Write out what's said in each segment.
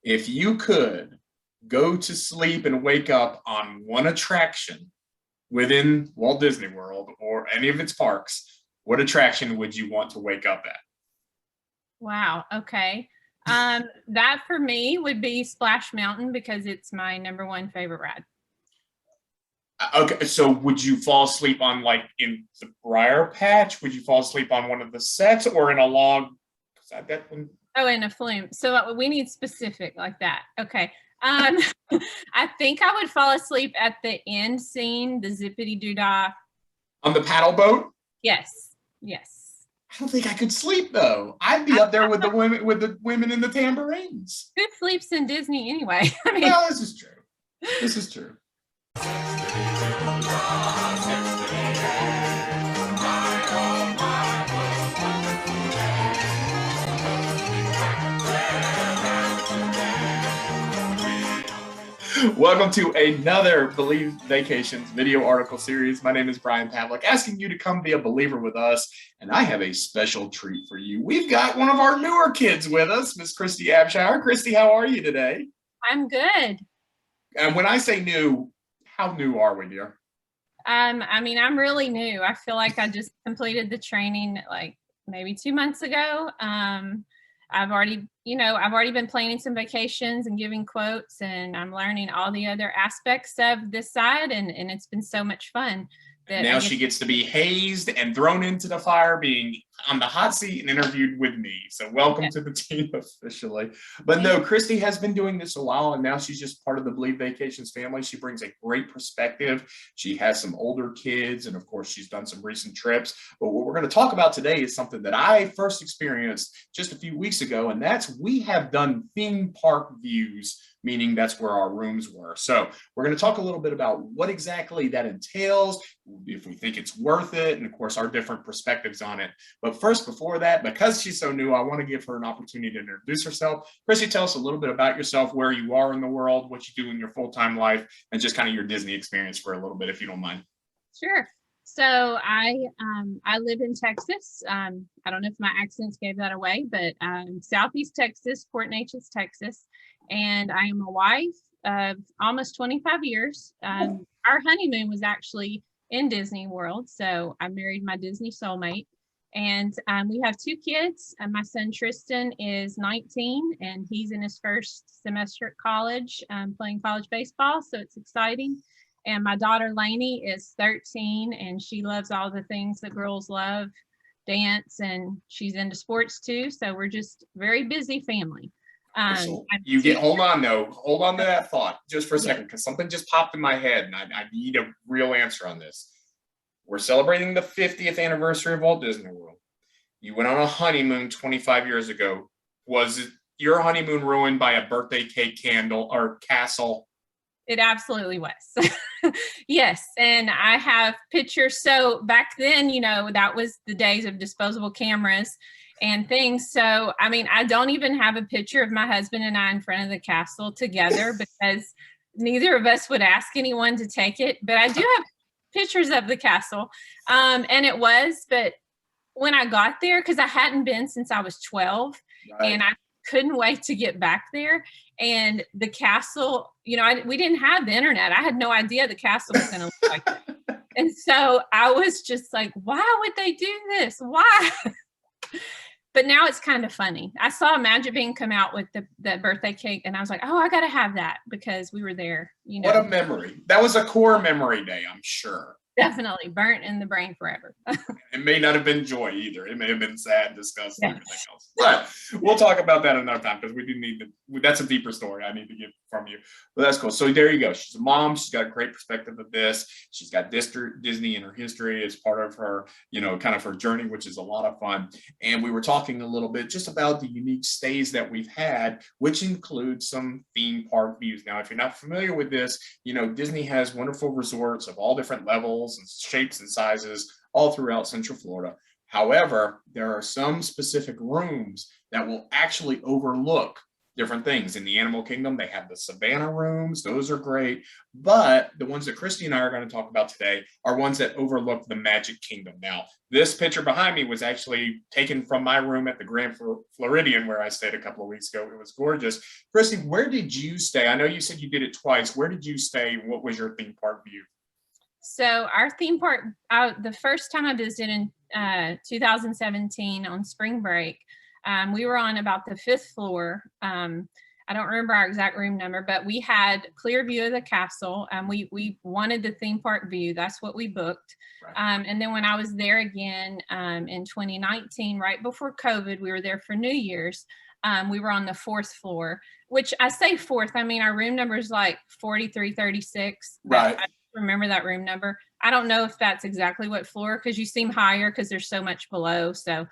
If you could go to sleep and wake up on one attraction within Walt Disney World or any of its parks, what attraction would you want to wake up at? Wow. Okay. That for me would be Splash Mountain because it's my number one favorite ride. Okay, so would you fall asleep on like in the Briar Patch? Would you fall asleep on one of the sets or in a log? Oh, in a flume. So we need specific like that. Okay. I think I would fall asleep at the end scene, the zippity doo dah. On the paddle boat? Yes. Yes. I don't think I could sleep though. I'd be up there with the women in the tambourines. Who sleeps in Disney anyway? I mean, well, this is true. This is true. Welcome to another Believe Vacations video article series. My name is Brian Pavlick, asking you to come be a believer with us, and I have a special treat for you. We've got one of our newer kids with us, Miss Kristi Abshire. Kristi, how are you today? I'm good. And when I say new, how new are we, dear? I mean, I'm really new. I feel like I just completed the training like maybe 2 months ago. I've already been planning some vacations and giving quotes, and I'm learning all the other aspects of this side, and it's been so much fun. That now she gets to be hazed and thrown into the fire, being on the hot seat and interviewed with me. So welcome to the team officially. But no, Kristi has been doing this a while, and now she's just part of the Believe Vacations family. She brings a great perspective. She has some older kids, and of course, she's done some recent trips. But what we're going to talk about today is something that I first experienced just a few weeks ago, and that's we have done theme park views, meaning that's where our rooms were. So we're going to talk a little bit about what exactly that entails, if we think it's worth it, and of course our different perspectives on it. But first, before that, because she's so new, I want to give her an opportunity to introduce herself. Kristi, tell us a little bit about yourself, where you are in the world, what you do in your full-time life, and just kind of your Disney experience for a little bit, if you don't mind. Sure. So I live in Texas. I don't know if my accents gave that away, but Southeast Texas, Port Neches, Texas. And I am a wife of almost 25 years. Our honeymoon was actually in Disney World. So I married my Disney soulmate. And we have 2 kids. My son Tristan is 19, and he's in his first semester at college, playing college baseball. So it's exciting. And my daughter Lainey is 13, and she loves all the things that girls love, dance, and she's into sports too. So we're just a very busy family. Hold on to that thought just for a second, because something just popped in my head, and I need a real answer on this. We're celebrating the 50th anniversary of Walt Disney World. You went on a honeymoon 25 years ago. Was your honeymoon ruined by a birthday cake candle or castle? It absolutely was. Yes. And I have pictures. So back then, that was the days of disposable cameras and things. So, I mean, I don't even have a picture of my husband and I in front of the castle together because neither of us would ask anyone to take it. But I do have pictures of the castle. But when I got there, because I hadn't been since I was 12, right, and I couldn't wait to get back there. And the castle, we didn't have the internet. I had no idea the castle was going to look like that. And so I was just like, why would they do this? Why? But now it's kind of funny. I saw Magic Bean come out with the birthday cake, and I was like, oh, I got to have that because we were there. What a memory. That was a core memory day, I'm sure. Definitely burnt in the brain forever. It may not have been joy either. It may have been sad, disgusting, and everything else. But we'll talk about that another time because we do need that's a deeper story I need to get from you. But that's cool. So there you go. She's a mom. She's got a great perspective of this. She's got Disney in her history as part of her, kind of her journey, which is a lot of fun. And we were talking a little bit just about the unique stays that we've had, which includes some theme park views. Now, if you're not familiar with this, Disney has wonderful resorts of all different levels and shapes and sizes all throughout Central Florida. However, there are some specific rooms that will actually overlook different things. In the animal kingdom, they have the savannah rooms. Those are great. But the ones that Kristi and I are going to talk about today are ones that overlook the Magic Kingdom. Now, this picture behind me was actually taken from my room at the Grand Floridian, where I stayed a couple of weeks ago. It was gorgeous. Kristi, where did you stay? I know you said you did it twice. Where did you stay? What was your theme park view? So our theme park, the first time I visited in 2017 on spring break, we were on about the 5th floor. I don't remember our exact room number, but we had clear view of the castle. We wanted the theme park view. That's what we booked. Right. And then when I was there again in 2019, right before COVID, we were there for New Year's. We were on the 4th floor, which I say 4th. I mean, our room number is like 4336. Right. I remember that room number. I don't know if that's exactly what floor, because you seem higher because there's so much below. So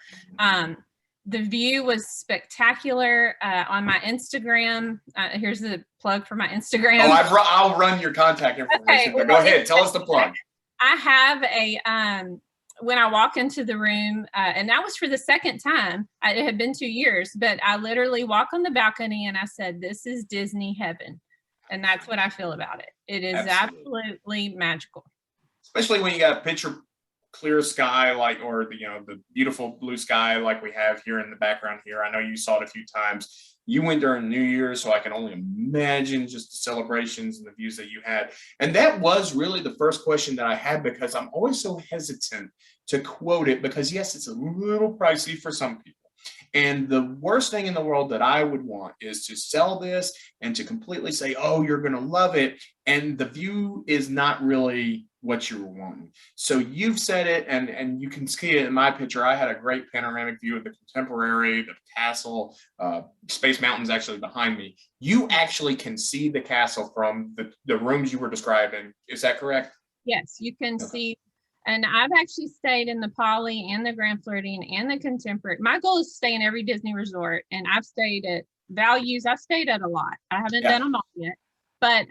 the view was spectacular. On my Instagram, here's the plug for my Instagram. Oh, I'll run your contact information. Okay, but go ahead, tell us the plug. I have a when I walk into the room, and that was for the second time. It had been 2 years, but I literally walk on the balcony and I said, "This is Disney heaven," and that's what I feel about it. It is absolutely magical, especially when you got a picture clear sky, like, or the beautiful blue sky like we have here in the background here. I know you saw it a few times. You went during New Year's, so I can only imagine just the celebrations and the views that you had. And that was really the first question that I had, because I'm always so hesitant to quote it, because yes, it's a little pricey for some people. And the worst thing in the world that I would want is to sell this and to completely say, oh, you're going to love it, and the view is not really what you were wanting. So you've said it, and you can see it in my picture. I had a great panoramic view of the Contemporary, the castle, Space Mountain's actually behind me. You actually can see the castle from the rooms you were describing. Is that correct? Yes, you can see. And I've actually stayed in the Poly and the Grand Floridian and the Contemporary. My goal is to stay in every Disney resort, and I've stayed at Values. I've stayed at a lot. I haven't done them all yet, but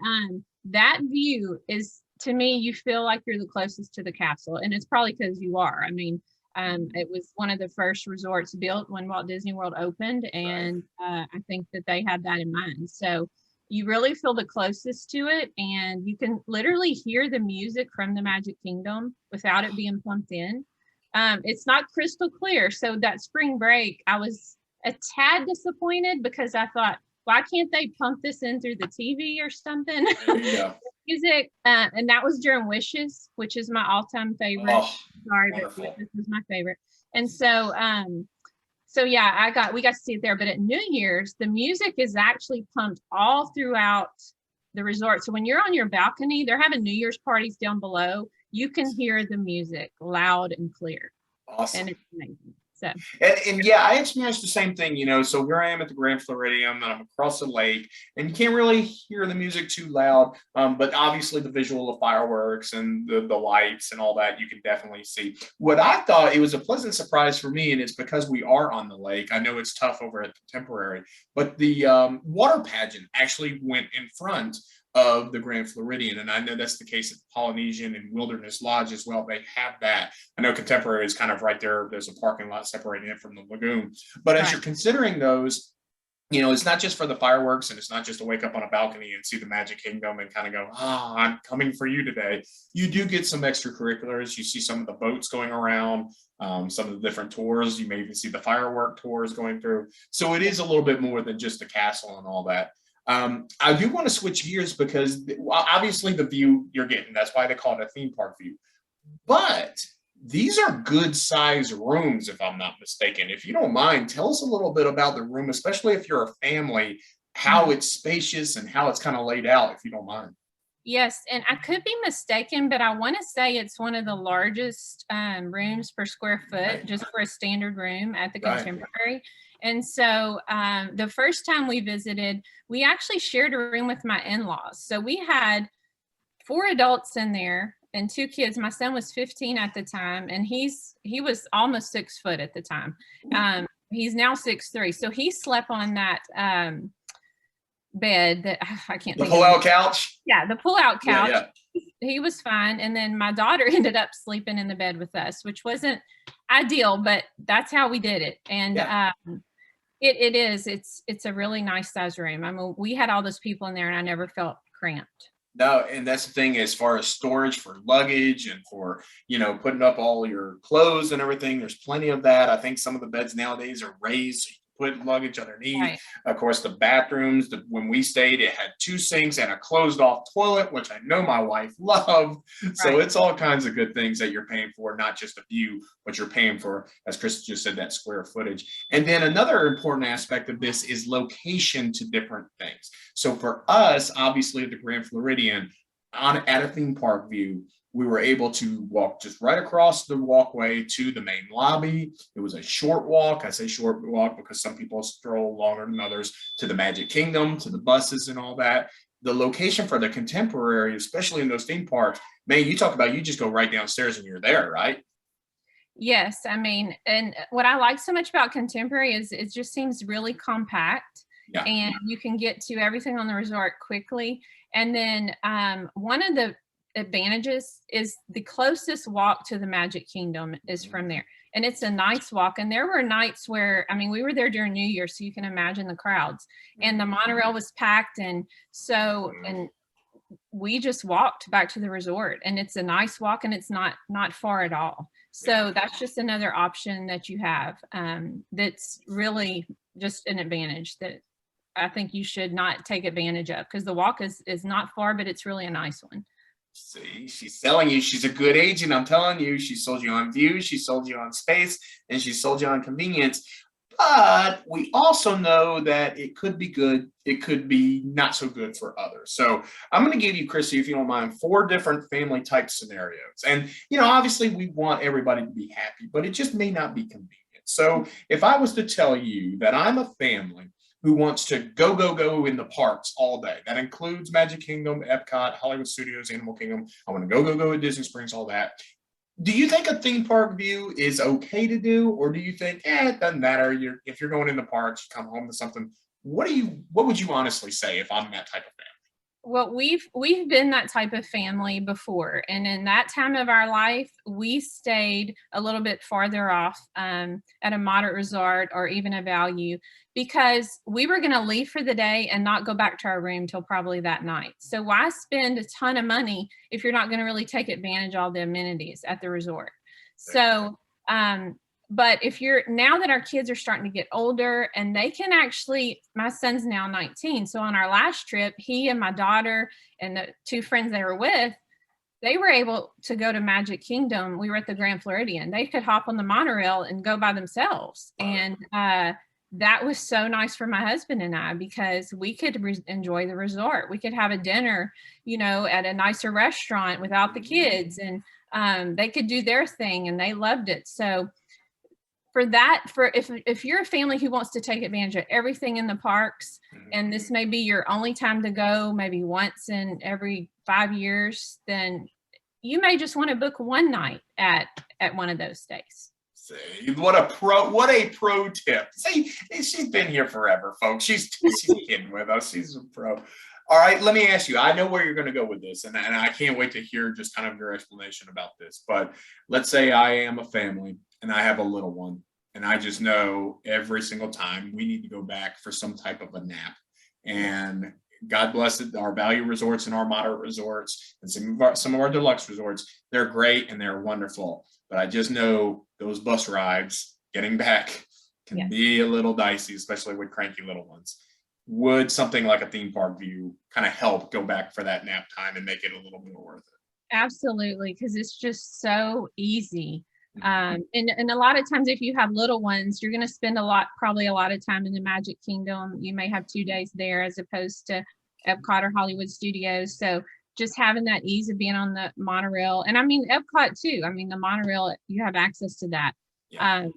that view is, to me, you feel like you're the closest to the castle, and it's probably because you are. I mean, it was one of the first resorts built when Walt Disney World opened, and I think that they had that in mind. So you really feel the closest to it, and you can literally hear the music from the Magic Kingdom without it being pumped in. It's not crystal clear. So that spring break, I was a tad disappointed, because I thought, why can't they pump this in through the TV or something? Yeah. Music, and that was during Wishes, which is my all-time favorite. Oh, sorry, wonderful. But Wishes is my favorite. And so yeah, we got to see it there. But at New Year's, the music is actually pumped all throughout the resort. So when you're on your balcony, they're having New Year's parties down below. You can hear the music loud and clear. Awesome. And it's amazing. So. And yeah, I experienced the same thing, so here I am at the Grand Floridian, and I'm across the lake, and you can't really hear the music too loud, but obviously the visual of fireworks and the lights and all that, you can definitely see. What I thought, it was a pleasant surprise for me, and it's because we are on the lake. I know it's tough over at Contemporary, but the water pageant actually went in front of the Grand Floridian, and I know that's the case at the Polynesian and Wilderness Lodge as well. They have that. I know Contemporary is kind of right there. There's a parking lot separating it from the lagoon. But as you're considering those, it's not just for the fireworks, and it's not just to wake up on a balcony and see the Magic Kingdom and kind of go, I'm coming for you today. You do get some extracurriculars. You see some of the boats going around, some of the different tours. You may even see the firework tours going through. So it is a little bit more than just the castle and all that. I do want to switch gears, because obviously the view you're getting, that's why they call it a theme park view. But these are good size rooms, if I'm not mistaken. If you don't mind, tell us a little bit about the room, especially if you're a family, how it's spacious and how it's kind of laid out, if you don't mind. Yes, and I could be mistaken, but I want to say it's one of the largest rooms per square foot, just for a standard room at the Contemporary. And so the first time we visited, we actually shared a room with my in-laws. So we had 4 adults in there and 2 kids. My son was 15 at the time, and he was almost 6 foot at the time. He's now 6'3". So he slept on that bed that I can't. The pull-out couch. Yeah, the pull-out couch. Yeah. He was fine, and then my daughter ended up sleeping in the bed with us, which wasn't ideal, but that's how we did it. And It is. It's a really nice size room. I mean, we had all those people in there and I never felt cramped. No, and that's the thing as far as storage for luggage and for, putting up all your clothes and everything. There's plenty of that. I think some of the beds nowadays are raised, so you can put luggage underneath. Right. Of course, the bathrooms, when we stayed, it had 2 sinks and a closed off toilet, which I know my wife loved. So Right. it's all kinds of good things that you're paying for, not just a view, but you're paying for, as Chris just said, that square footage. And then another important aspect of this is location to different things. So for us, obviously at the Grand Floridian, at a theme park view, we were able to walk just right across the walkway to the main lobby. It was a short walk. I say short walk because some people stroll longer than others to the Magic Kingdom, to the buses and all that. The location for the contemporary, especially in those theme parks, man, you talk about you just go right downstairs and you're there, right? Yes. I mean, and what I like so much about contemporary is it just seems really compact Yeah. and you can get to everything on the resort quickly. And then one of the advantages is the closest walk to the Magic Kingdom is from there. And it's a nice walk. And there were nights where, I mean, we were there during New Year, so you can imagine the crowds. And the monorail was packed. And so, and we just walked back to the resort, and it's a nice walk and it's not far at all. So that's just another option that you have that's really just an advantage that I think you should not take advantage of, because the walk is not far, but it's really a nice one. See, she's selling you. She's a good agent. I'm telling you, she sold you on view, she sold you on space, and she sold you on convenience. But we also know that it could be good, it could be not so good for others. So I'm going to give you, Kristi, if you don't mind, 4 different family type scenarios. And, obviously we want everybody to be happy, but it just may not be convenient. So if I was to tell you that I'm a family who wants to go in the parks all day. That includes Magic Kingdom, Epcot, Hollywood Studios, Animal Kingdom. I want to go at Disney Springs, all that. Do you think a theme park view is okay to do? Or do you think, it doesn't matter. If you're going in the parks, you come home to something. What would you honestly say if I'm that type of family? Well, we've been that type of family before, and in that time of our life, we stayed a little bit farther off at a moderate resort or even a value, because we were going to leave for the day and not go back to our room till probably that night. So why spend a ton of money if you're not going to really take advantage of all the amenities at the resort? So but if now that our kids are starting to get older and they can actually, my son's now 19. So on our last trip, he and my daughter and the 2 friends they were with, they were able to go to Magic Kingdom. We were at the Grand Floridian. They could hop on the monorail and go by themselves. And that was so nice for my husband and I, because we could enjoy the resort. We could have a dinner, at a nicer restaurant without the kids, and they could do their thing and they loved it. So if you're a family who wants to take advantage of everything in the parks, and this may be your only time to go, maybe once in every 5 years, then you may just want to book one night at one of those stays. See, what a pro tip. See, she's been here forever, folks. She's kidding with us. She's a pro. All right, let me ask you. I know where you're going to go with this, and I can't wait to hear just kind of your explanation about this. But let's say I am a family and I have a little one, and I just know every single time we need to go back for some type of a nap. And God bless it, our value resorts and our moderate resorts and some of our deluxe resorts, they're great and they're wonderful. But I just know those bus rides getting back can be a little dicey, especially with cranky little ones. Would something like a theme park view kind of help go back for that nap time and make it a little more worth it? Absolutely, because it's just so easy. And a lot of times, if you have little ones, you're going to spend probably a lot of time in the Magic Kingdom. You may have 2 days there as opposed to Epcot or Hollywood Studios. So just having that ease of being on the monorail, and I mean Epcot too. I mean the monorail, you have access to that. Yeah.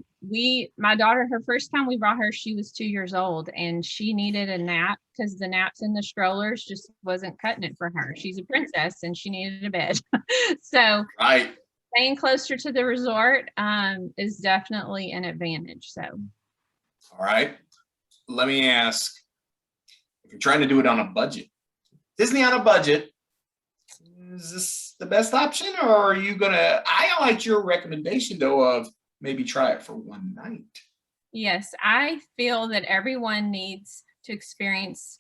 My daughter, her first time we brought her, she was 2 years old, and she needed a nap because the naps in the strollers just wasn't cutting it for her. She's a princess and she needed a bed. So Right. Staying closer to the resort is definitely an advantage. So, All right. Let me ask, if you're trying to do it on a budget, Disney on a budget, is this the best option, or are you I liked your recommendation though of maybe try it for one night. Yes, I feel that everyone needs to experience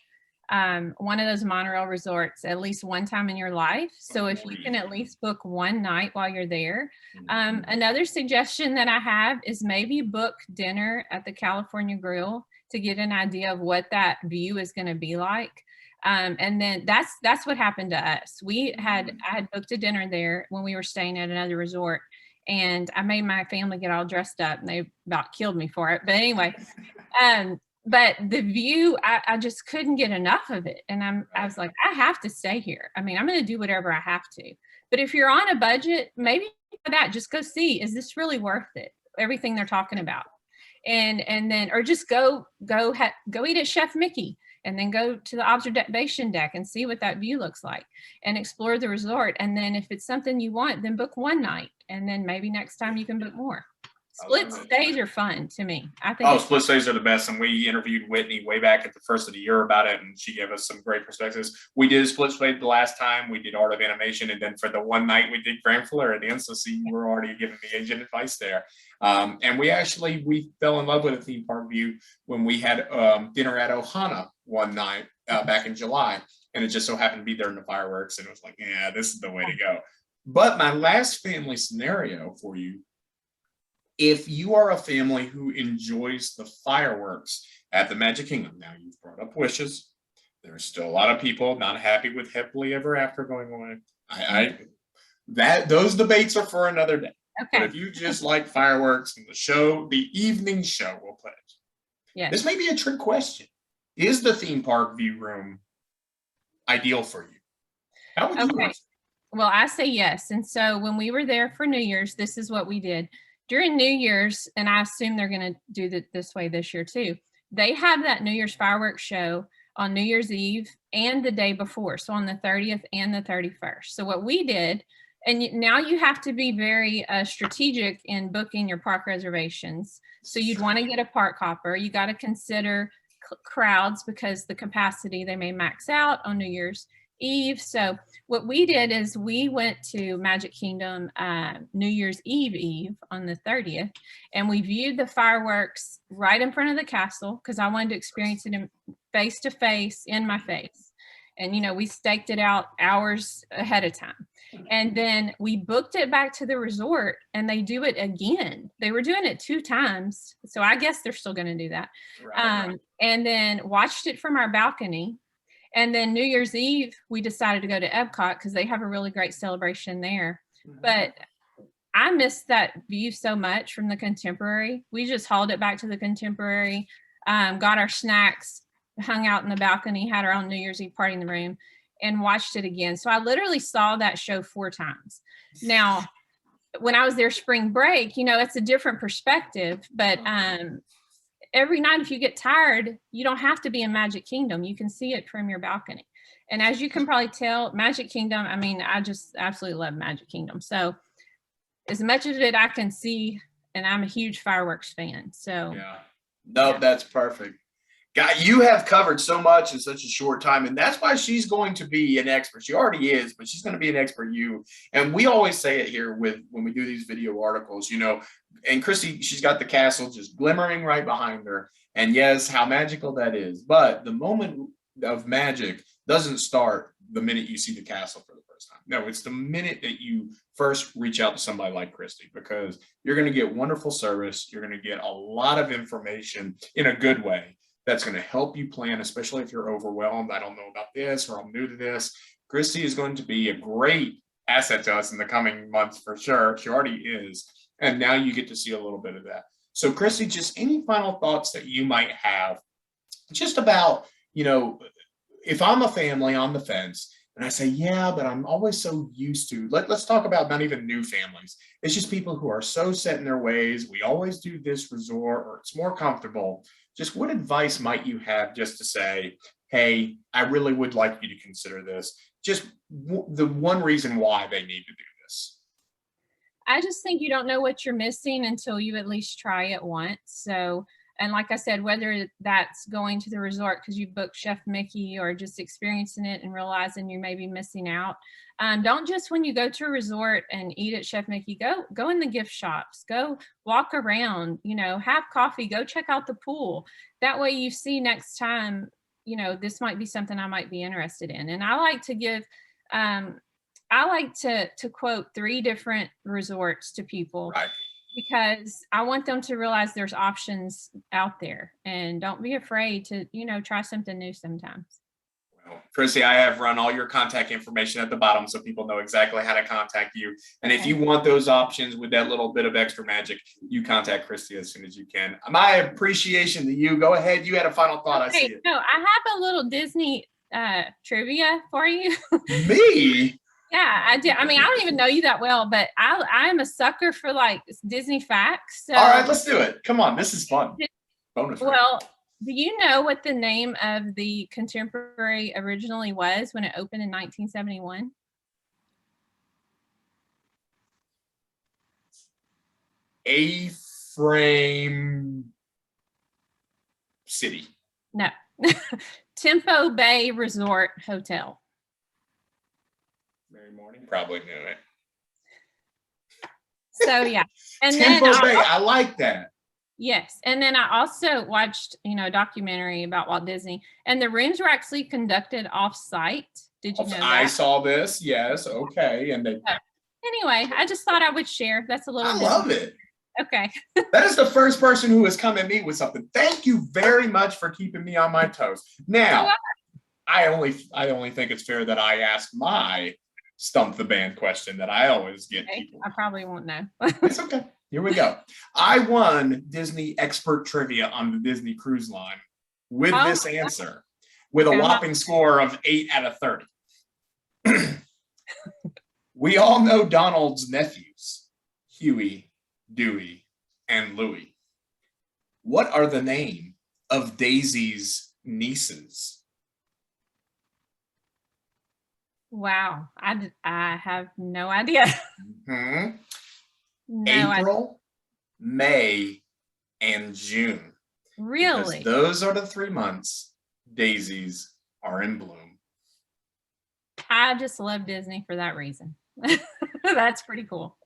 one of those monorail resorts at least one time in your life. So if you can at least book one night while you're there. Another suggestion that I have is maybe book dinner at the California Grill to get an idea of what that view is going to be like. And then that's what happened to us. I had booked a dinner there when we were staying at another resort, and I made my family get all dressed up, and they about killed me for it. But anyway, but the view, I just couldn't get enough of it. And I was like, I have to stay here. I mean, I'm going to do whatever I have to. But if you're on a budget, maybe for that, just go see, is this really worth it? Everything they're talking about. And then, or just go eat at Chef Mickey, and then go to the observation deck and see what that view looks like, and explore the resort. And then if it's something you want, then book one night, and then maybe next time you can book more. Split stays are fun to me. I think. Split stays are the best. And we interviewed Whitney way back at the first of the year about it, and she gave us some great perspectives. We did split stay the last time. We did Art of Animation, and then for the one night we did Grand Floridian. So see, you were already giving the agent advice there. And we fell in love with a theme park view when we had dinner at Ohana one night back in July, and it just so happened to be there in the fireworks, and it was like, yeah, this is the way to go. But my last family scenario for you. If you are a family who enjoys the fireworks at the Magic Kingdom, now you've brought up wishes. There's still a lot of people not happy with Happily Ever After going away. Those debates are for another day. Okay. But if you just like fireworks and the show, the evening show, we'll put it. Yeah. This may be a trick question. Is the theme park view room ideal for you? How would you answer? Well, I say yes. And so when we were there for New Year's, this is what we did. During New Year's, and I assume they're going to do it this way this year too, they have that New Year's fireworks show on New Year's Eve and the day before, so on the 30th and the 31st. So what we did, and now you have to be very strategic in booking your park reservations. So you'd want to get a park hopper. You got to consider crowds, because the capacity, they may max out on New Year's Eve. So what we did is we went to Magic Kingdom New Year's Eve on the 30th, and we viewed the fireworks right in front of the castle, because I wanted to experience it face to face, in my face. And we staked it out hours ahead of time, and then we booked it back to the resort, and they do it again. They were doing it 2 times, so I guess they're still going to do that. Right. And then watched it from our balcony. And then New Year's Eve, we decided to go to Epcot because they have a really great celebration there. Mm-hmm. But I missed that view so much from the Contemporary. We just hauled it back to the Contemporary, got our snacks, hung out in the balcony, had our own New Year's Eve party in the room, and watched it again. So I literally saw that show 4 times. Now, when I was there spring break, it's a different perspective, but every night, if you get tired, you don't have to be in Magic Kingdom. You can see it from your balcony. And as you can probably tell, Magic Kingdom, I mean, I just absolutely love Magic Kingdom. So as much of it I can see, and I'm a huge fireworks fan. So yeah. That's perfect. God, you have covered so much in such a short time, and that's why she's going to be an expert. She already is, but she's going to be an expert. And we always say it here when we do these video articles, and Kristi, she's got the castle just glimmering right behind her. And yes, how magical that is. But the moment of magic doesn't start the minute you see the castle for the first time. No, it's the minute that you first reach out to somebody like Kristi, because you're going to get wonderful service. You're going to get a lot of information in a good way. That's going to help you plan, especially if you're overwhelmed. I don't know about this, or I'm new to this. Kristi is going to be a great asset to us in the coming months for sure. She already is. And now you get to see a little bit of that. So Kristi, just any final thoughts that you might have just about, if I'm a family on the fence and I say, yeah, but I'm always so used to, let's talk about not even new families. It's just people who are so set in their ways. We always do this resort, or it's more comfortable. Just what advice might you have just to say, hey, I really would like you to consider this. Just the one reason why they need to do this. I just think you don't know what you're missing until you at least try it once. So And like I said, whether that's going to the resort because you booked Chef Mickey or just experiencing it and realizing you may be missing out. Don't just when you go to a resort and eat at Chef Mickey, go in the gift shops, go walk around, have coffee, go check out the pool. That way you see next time, this might be something I might be interested in. And I like to give, I like to quote 3 different resorts to people. Right. Because I want them to realize there's options out there, and don't be afraid to, try something new sometimes. Well, Kristi, I have run all your contact information at the bottom so people know exactly how to contact you. And if you want those options with that little bit of extra magic, you contact Kristi as soon as you can. My appreciation to you. Go ahead. You had a final thought. I see it. No, I have a little Disney trivia for you. Me? Yeah, I did. I mean, I don't even know you that well, but I am a sucker for like Disney facts. So, all right, let's do it. Come on, this is fun. Bonus. Well, do you know what the name of the Contemporary originally was when it opened in 1971? A-Frame City. No. Tempo Bay Resort Hotel. Mary Morning probably knew it. So yeah, and Tempo then Bay, I like that. Yes, and then I also watched, a documentary about Walt Disney, and the rooms were actually conducted off-site. Did you know that? I saw this. Yes. Okay. And they. Anyway, I just thought I would share. That's a little. I love it. Okay. That is the first person who has come at me with something. Thank you very much for keeping me on my toes. Now, I only think it's fair that I ask my stump the band question that I always get people. I probably won't know. It's okay. Here we go. I won Disney expert trivia on the Disney Cruise Line with this answer with a whopping score of 8 out of 30. We all know Donald's nephews, Huey, Dewey, and Louie. What are the name of Daisy's nieces? Wow, I have no idea. Mm-hmm. No April, May, and June. Really? Because those are the 3 months daisies are in bloom. I just love Disney for that reason. That's pretty cool.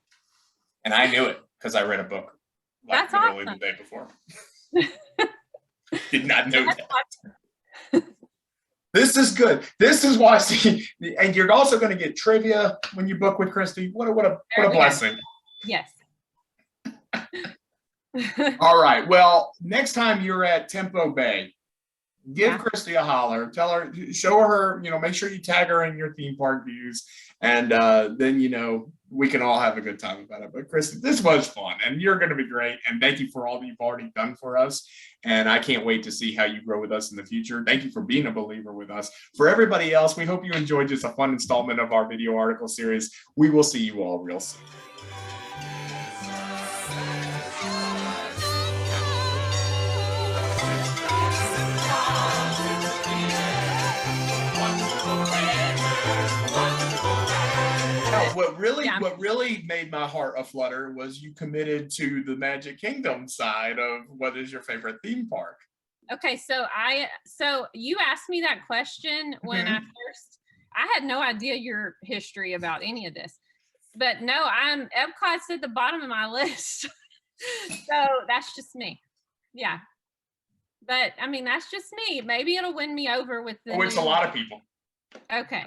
And I knew it because I read a book like literally the day before. Did not know that. Awesome. This is good. This is why, see, and you're also going to get trivia when you book with Kristi. What a blessing. Yes. All right. Well, next time you're at Tempo Bay, give Kristi a holler. Tell her, show her, make sure you tag her in your theme park views. And then, we can all have a good time about it. But Kristi, this was fun and you're going to be great. And thank you for all that you've already done for us. And I can't wait to see how you grow with us in the future. Thank you for being a believer with us. For everybody else, we hope you enjoyed just a fun installment of our video article series. We will see you all real soon. What really made my heart aflutter was you committed to the Magic Kingdom side of what is your favorite theme park. Okay, so you asked me that question when I had no idea your history about any of this. But no, Epcot's at the bottom of my list. So that's just me. Yeah. But I mean, that's just me. Maybe it'll win me over with the it's a lot of people. Okay.